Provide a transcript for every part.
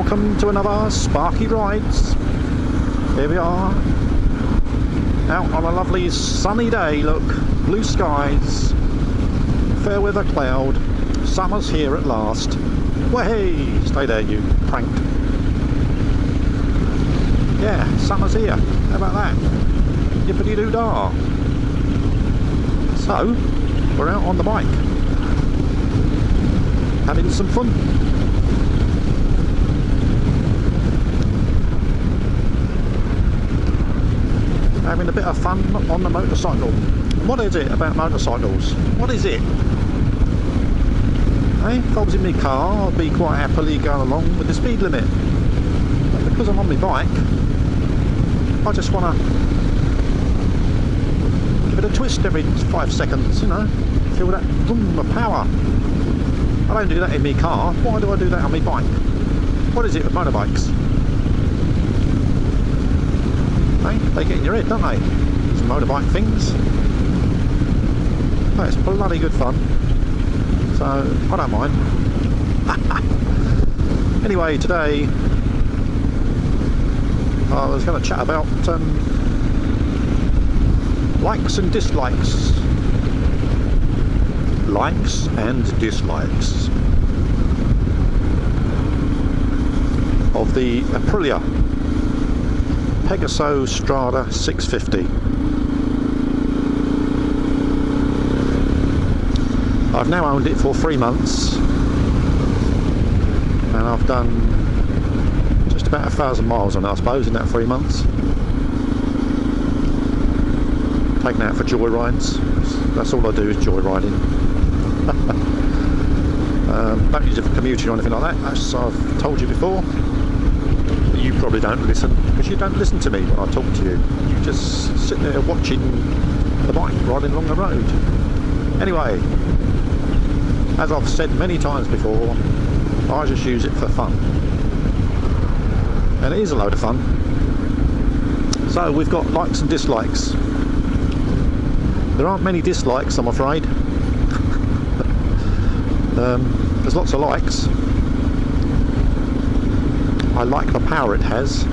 welcome to another Sparky Rides. Here we are, out on a lovely sunny day. Look, blue skies, fair weather cloud, summer's here at last. Way, stay there you prank. Yeah, summer's here, how about that? Yippity-doo-dah. So, we're out on the bike, having some fun. Having a bit of fun on the motorcycle. What is it about motorcycles? What is it? Hey, if I was in my car, I'd be quite happily going along with the speed limit. But because I'm on my bike, I just want to give it a twist every 5 seconds, you know. Feel that boom of power. I don't do that in my car. Why do I do that on my bike? What is it with motorbikes? Hey, they get in your head, don't they? Some motorbike things. Oh, it's bloody good fun. So, I don't mind. Anyway, today I was going to chat about likes and dislikes. Likes and dislikes of the Aprilia Pegaso Strada 650. I've now owned it for 3 months and I've done just about 1,000 miles on it, I suppose, in that 3 months. Taken out for joy rides. That's all I do is joy riding. Don't use it for commuting or anything like that, as I've told you before. You probably don't listen, because you don't listen to me when I talk to you. You just sit there watching the bike riding along the road. Anyway, as I've said many times before, I just use it for fun. And it is a load of fun. So we've got likes and dislikes. There aren't many dislikes, I'm afraid. There's lots of likes. I like the power it has.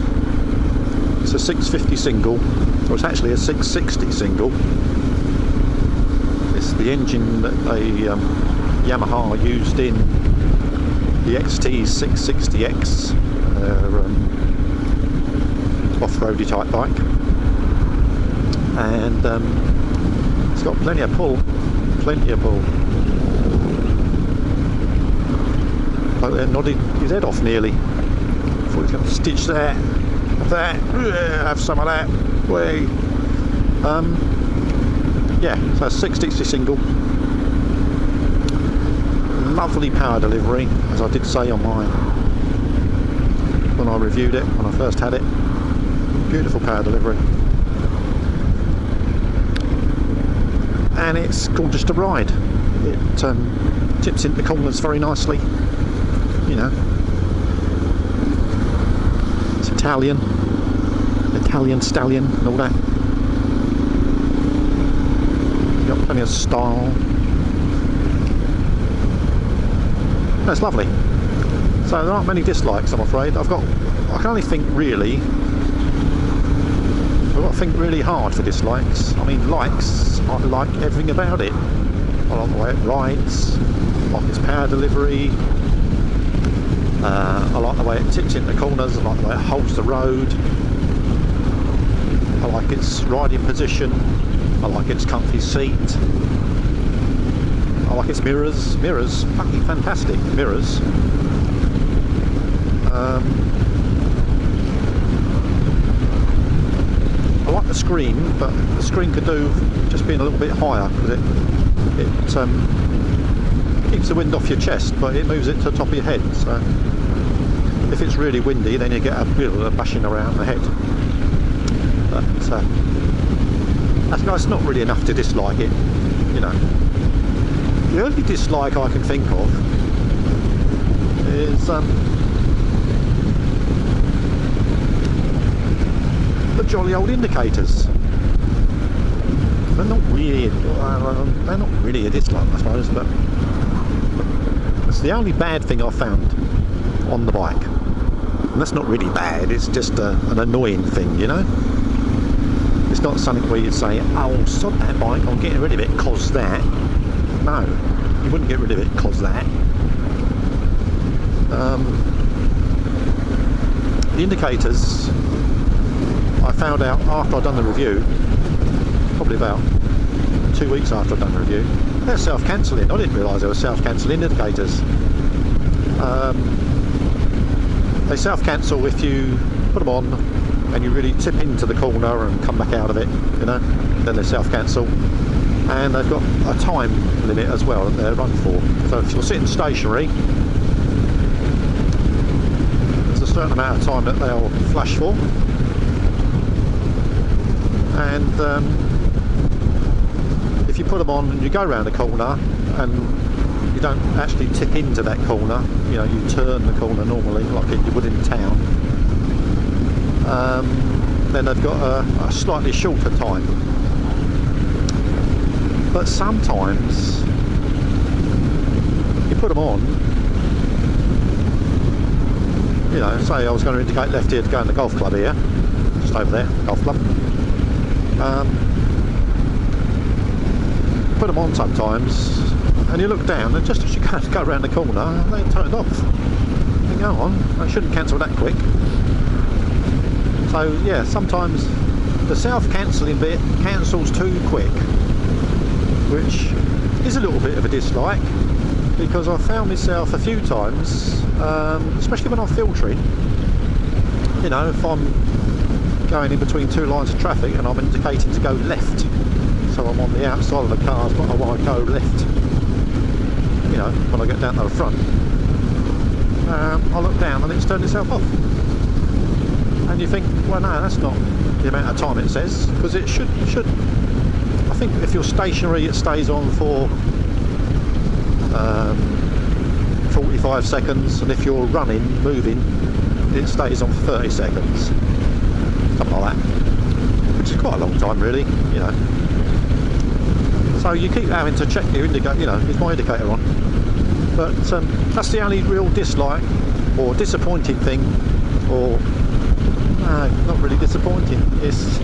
It's a 650 single, or it's actually a 660 single. It's the engine that Yamaha used in the XT 660X, off-roady type bike, and it's got plenty of pull. Like they nodded his head off nearly. Thought he's going to stitch that, have some of that. Way. Yeah, so a 660 single. Lovely power delivery, as I did say on mine when I reviewed it, when I first had it. Beautiful power delivery. And it's gorgeous to ride. It tips into corners very nicely. You know, it's Italian stallion and all that. Got plenty of style. That's lovely. So there aren't many dislikes, I'm afraid. I can only think really. I've got to think really hard for dislikes. I mean, likes, I like everything about it. I like the way it rides. I like its power delivery. I like the way it tips into corners. I like the way it holds the road. I like its riding position. I like its comfy seat. I like its mirrors. Mirrors, fucking fantastic mirrors. I like the screen, but the screen could do just being a little bit higher, because it keeps the wind off your chest, but it moves it to the top of your head. So if it's really windy, then you get a bit of bashing around the head. But that's not really enough to dislike it, you know. The only dislike I can think of is the jolly old indicators. They're not really a dislike, I suppose, but it's the only bad thing I've found on the bike. And that's not really bad, it's just an annoying thing, you know. It's not something where you'd say, oh, sod that bike, I'm getting rid of it cause that. No, you wouldn't get rid of it cause that. The indicators, I found out after I'd done the review, probably about 2 weeks after I'd done the review, they're self-cancelling. I didn't realise they were self-cancelling indicators. They self-cancel if you put them on and you really tip into the corner and come back out of it, you know, then they self-cancel. And they've got a time limit as well that they run for. So if you're sitting stationary, there's a certain amount of time that they'll flash for. And if you put them on and you go around a corner and you don't actually tip into that corner, you know, you turn the corner normally like you would in town, then they've got a slightly shorter time. But sometimes you put them on, you know, say I was going to indicate left here to go in the golf club here, just over there, golf club. Put them on sometimes, and you look down, and just as you go around the corner, they turn it off. You think, hang on, I shouldn't cancel that quick. So yeah, sometimes the self-cancelling bit cancels too quick, which is a little bit of a dislike, because I've found myself a few times, especially when I'm filtering, you know, if I'm going in between two lines of traffic and I'm indicating to go left, so I'm on the outside of the cars but I want to go left, you know, when I get down to the front, I look down and it's turned itself off. And you think, well no, that's not the amount of time it says, because it should I think if you're stationary it stays on for 45 seconds, and if you're running, moving, it stays on for 30 seconds, something like that, which is quite a long time really, you know. So you keep having to check your indicator, you know, is my indicator on? But that's the only real dislike or disappointing thing, or no, not really disappointing, it's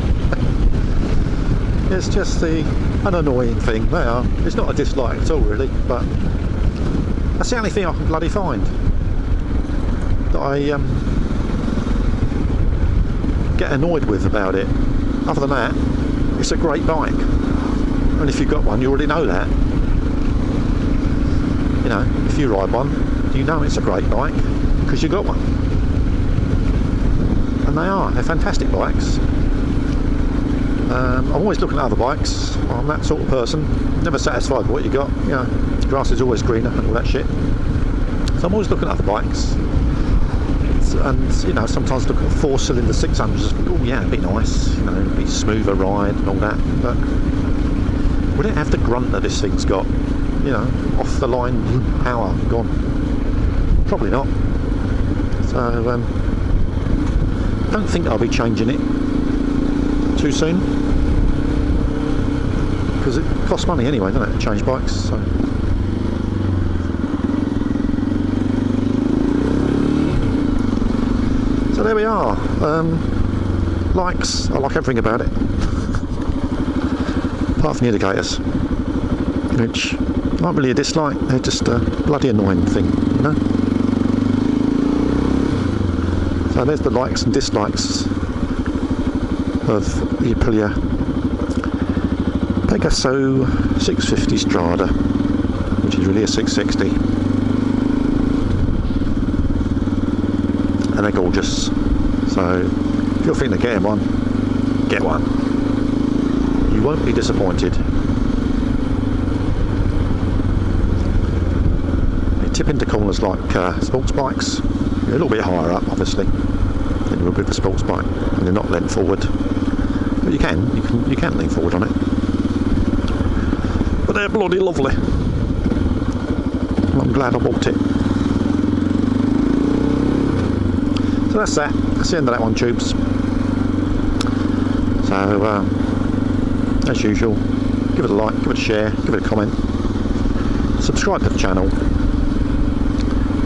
it's just an annoying thing. It's not a dislike at all really, but that's the only thing I can bloody find that I get annoyed with about it. Other than that, it's a great bike, and if you've got one you already know that. You know, if you ride one you know it's a great bike because you got one, and they're fantastic bikes. I'm always looking at other bikes. I'm that sort of person, never satisfied with what you got, you know, grass is always greener and all that shit. So I'm always looking at other bikes, and you know, sometimes look at 4-cylinder 600s, oh yeah, it'd be nice, you know, it'd be smoother ride and all that, but would it have the grunt that this thing's got, you know, off the line power gone? Probably not. So don't think I'll be changing it too soon, because it costs money anyway, doesn't it, to change bikes. So there we are. Likes, I like everything about it apart from the indicators, which aren't really a dislike, they're just a bloody annoying thing, you know. So there's the likes and dislikes of the Aprilia Pegaso 650 Strada, which is really a 660, and they're gorgeous. So if you're thinking of getting one, get one. You won't be disappointed. They tip into corners like sports bikes. You're a little bit higher up obviously than you would with a sports bike, and you're not leant forward, but you can lean forward on it. But they're bloody lovely. I'm glad I bought it. So that's that. That's the end of that one, tubes. So as usual, give it a like, give it a share, give it a comment, subscribe to the channel,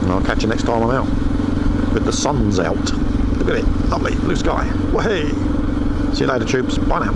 and I'll catch you next time I'm out. with the sun's out. Look at it, lovely blue sky. Well, hey, see you later, troops. Bye now.